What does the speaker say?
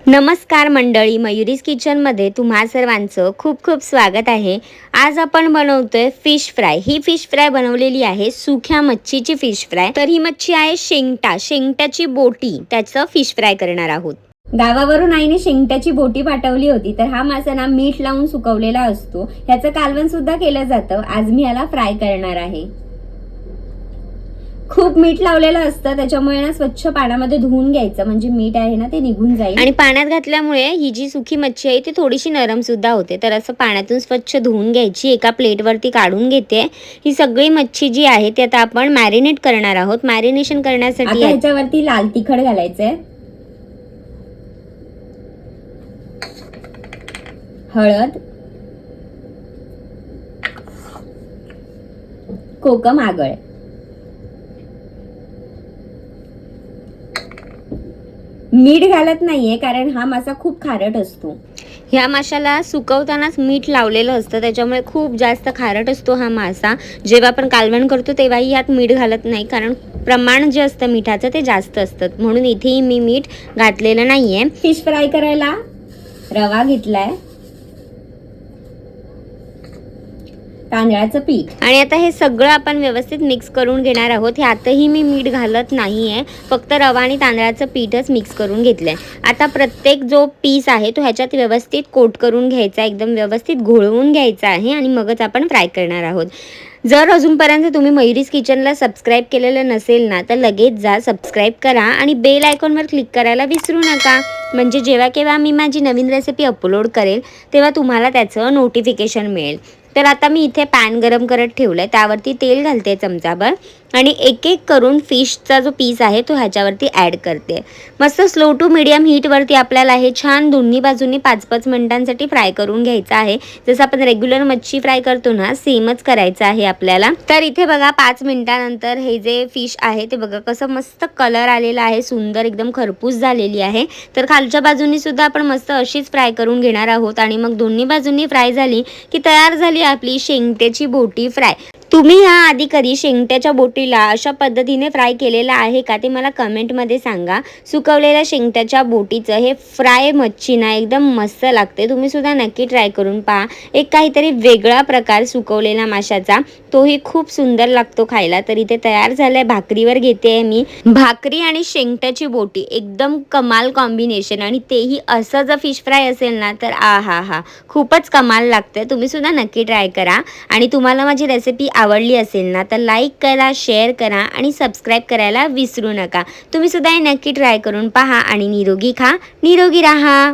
नमस्कार मंडळी, मयुरीज किचनमध्ये तुम्हा सर्वांचं खूप खूप स्वागत आहे। आज आपण बनवतोय फिश फ्राय। ही फिश फ्राय बनवलेली आहे सुक्या मच्छीची फिश फ्राय। तर ही मच्छी आहे शेंगटाची बोटी, त्याचं फिश फ्राय करणार आहोत। गावावरून आईने शेंगटाची बोटी पाठवली होती। तर हा मासा ना मीठ लावून सुकवलेला असतो, ह्याचं कालवण सुद्धा केलं जातं। आज मी याला फ्राय करणार आहे। खूप मीठ लावलेलं असतं, त्याच्यामुळे ना स्वच्छ पाण्यामध्ये धुवून घ्यायचं, म्हणजे मीठ आहे ना ते निघून जाईल। आणि पाण्यात घातल्यामुळे ही जी सुकी मच्छी आहे ती थोडीशी नरम सुद्धा होते। तर असं पाण्यातून स्वच्छ धुवून घ्यायची, एका प्लेटवरती काढून घेते। ही सगळी मच्छी जी आहे ती आता आपण मॅरिनेट करणार आहोत। मॅरिनेशन करण्यासाठी ह्याच्यावरती लाल तिखट घालायचंय, हळद, कोकम आगळ, मीठ घालत नाहीये कारण हा मासा खूप खारट असतो। ह्या माशाला सुकवतानाच मीठ लावलेलं असतं, त्याच्यामुळे खूप जास्त खारट असतो हा मासा। जेव्हा आपण कालवण करतो तेव्हाही यात मीठ घालत नाही, कारण प्रमाण जे असतं मिठाचं ते जास्त असतं, म्हणून इथेही मी मीठ घातलेलं नाहीये। फिश फ्राय करायला रवा घेतलाय, तांदळाचं पीठ, आणि आता हे सगळं आपण व्यवस्थित मिक्स करून घेणार आहोत। ह्यातही मी मीठ घालत नाहीये, फक्त रवा आणि तांदळाचं पीठच मिक्स करून घेतलंय। आता प्रत्येक जो पीस आहे तो ह्याच्यात व्यवस्थित कोट करून घ्यायचा, एकदम व्यवस्थित घोळवून घ्यायचा आहे, आणि मगच आपण फ्राय करणार आहोत। जर अजूनपर्यंत तुम्ही मयुरीज किचनला सबस्क्राईब केलेलं नसेल ना, तर लगेच जा, सबस्क्राईब करा आणि बेल आयकॉनवर क्लिक करायला विसरू नका, म्हणजे जेव्हा केव्हा मी माझी नवीन रेसिपी अपलोड करेल तेव्हा तुम्हाला त्याचं नोटिफिकेशन मिळेल। तर आता मी इथे पॅन गरम करत ठेवलंय, त्यावरती तेल घालते चमचाभर, आणि एक एक करून फिशचा जो पीस आहे तो ह्याच्यावरती ॲड करते। मस्त स्लो टू मीडियम हीटवरती आपल्याला हे छान दोन्ही बाजूंनी 5-5 मिनिटांसाठी फ्राय करून घ्यायचं आहे। जसं आपण रेग्युलर मच्छी फ्राय करतो ना, सेमच करायचं आहे आपल्याला। तर इथे बघा 5 मिनिटानंतर हे जे फिश आहे ते बघा कसं मस्त कलर आलेला आहे, सुंदर एकदम खरपूस झालेली आहे। तर खालच्या बाजूनी सुद्धा आपण मस्त अशीच फ्राय करून घेणार आहोत, आणि मग दोन्ही बाजूंनी फ्राय झाली की तयार झाली आपली शेंगट्याची बोटी फ्राय। तुम्ही ह्या आधी कधी शेंगट्याच्या बोटीला अशा पद्धतीने फ्राय केलेलं आहे का ते मला कमेंटमध्ये सांगा। सुकवलेल्या शेंगट्याच्या बोटीचं हे फ्राय मच्छी ना एकदम मस्त लागते, तुम्ही सुद्धा नक्की ट्राय करून पहा। एक काहीतरी वेगळा प्रकार सुकवलेल्या माशाचा, तोही खूप सुंदर लागतो खायला। तर इथे तयार झालंय, भाकरीवर घेते मी। भाकरी आणि शेंगट्याची बोटी एकदम कमाल कॉम्बिनेशन, आणि तेही असं जर फिश फ्राय असेल ना तर हा खूपच कमाल लागते। तुम्ही सुद्धा नक्की ट्राय करा, आणि तुम्हाला माझी रेसिपी आवडली असेल ना तर लाईक करा, शेअर करा आणि सबस्क्राईब करायला विसरू नका। तुम्ही सुद्धा हे नक्की ट्राय करून पहा, आणि निरोगी खा, निरोगी राहा।